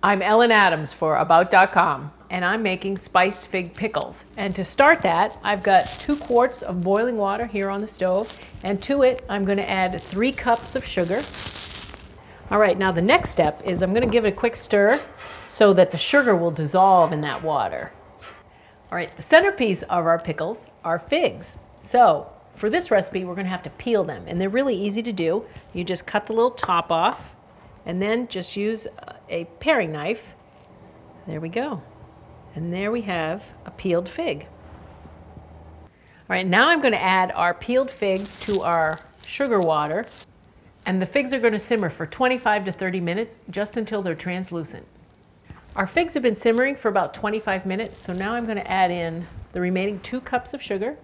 I'm Ellen Adams for About.com, and I'm making spiced fig pickles. And to start that, I've got 2 quarts of boiling water here on the stove, and to it I'm going to add 3 cups of sugar. All right, now the next step is I'm going to give it a quick stir so that the sugar will dissolve in that water. All right, the centerpiece of our pickles are figs. So for this recipe, we're going to have to peel them, and they're really easy to do. You just cut the little top off, and then just use a paring knife. There we go. And there we have a peeled fig. All right, now I'm going to add our peeled figs to our sugar water, and the figs are going to simmer for 25 to 30 minutes, just until they're translucent. Our figs have been simmering for about 25 minutes, so now I'm going to add in the remaining 2 cups of sugar.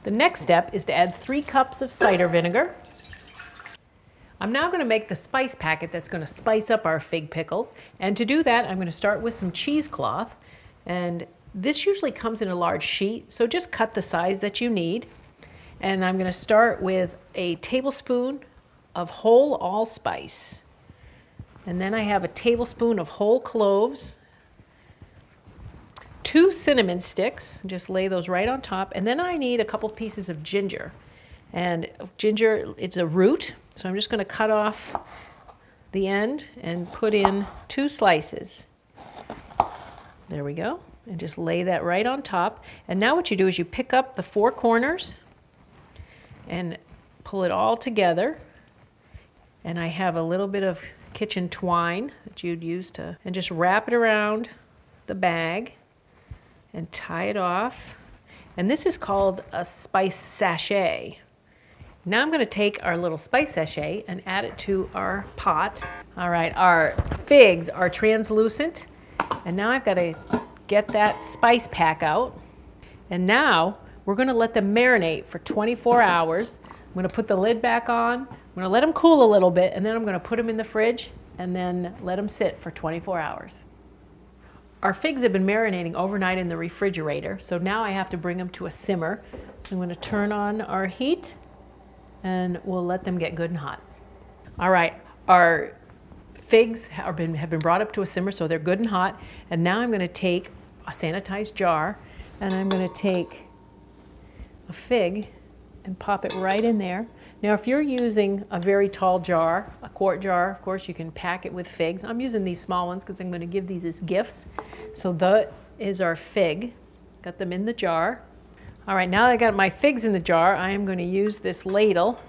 The next step is to add 3 cups of cider vinegar. I'm now going to make the spice packet that's going to spice up our fig pickles. And to do that, I'm going to start with some cheesecloth. And this usually comes in a large sheet, so just cut the size that you need. And I'm going to start with a tablespoon of whole allspice. And then I have a tablespoon of whole cloves, 2 cinnamon sticks, just lay those right on top. And then I need a couple pieces of ginger. And ginger, it's a root, so I'm just going to cut off the end and put in 2 slices. There we go. And just lay that right on top. And now what you do is you pick up the 4 corners and pull it all together. And I have a little bit of kitchen twine that you'd use to, and just wrap it around the bag and tie it off. And this is called a spice sachet. Now I'm going to take our little spice sachet and add it to our pot. All right, our figs are translucent, and now I've got to get that spice pack out. And now we're going to let them marinate for 24 hours. I'm going to put the lid back on. I'm going to let them cool a little bit, and then I'm going to put them in the fridge and then let them sit for 24 hours. Our figs have been marinating overnight in the refrigerator, so now I have to bring them to a simmer. So I'm going to turn on our heat, and we'll let them get good and hot. All right, our figs have been brought up to a simmer, so they're good and hot. And now I'm going to take a sanitized jar, and I'm going to take a fig and pop it right in there. Now, if you're using a very tall jar, a quart jar, of course, you can pack it with figs. I'm using these small ones because I'm going to give these as gifts. So that is our fig. Got them in the jar. All right, now that I got my figs in the jar, I am going to use this ladle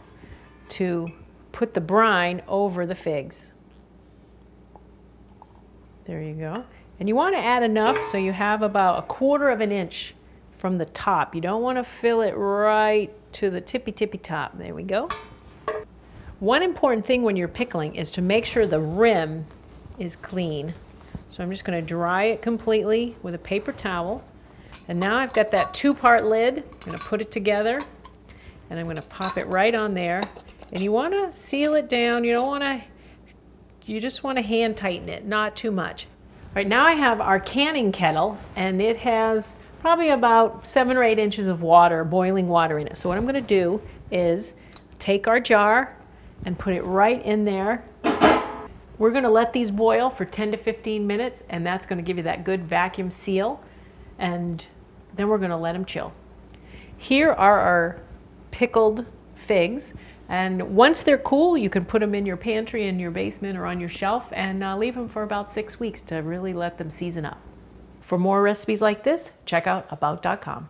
to put the brine over the figs. There you go. And you want to add enough so you have about 1/4 of an inch from the top. You don't want to fill it right to the tippy top. There we go. One important thing when you're pickling is to make sure the rim is clean. So I'm just going to dry it completely with a paper towel. And now I've got that 2-part lid. I'm going to put it together, and I'm going to pop it right on there. And you want to seal it down. You don't want to, you just want to hand tighten it, not too much. All right, now I have our canning kettle, and it has probably about 7 or 8 inches of water, boiling water in it. So what I'm going to do is take our jar and put it right in there. We're going to let these boil for 10 to 15 minutes, and that's going to give you that good vacuum seal. And then we're going to let them chill. Here are our pickled figs, and once they're cool, you can put them in your pantry, in your basement, or on your shelf, and leave them for about 6 weeks to really let them season up. For more recipes like this, check out About.com.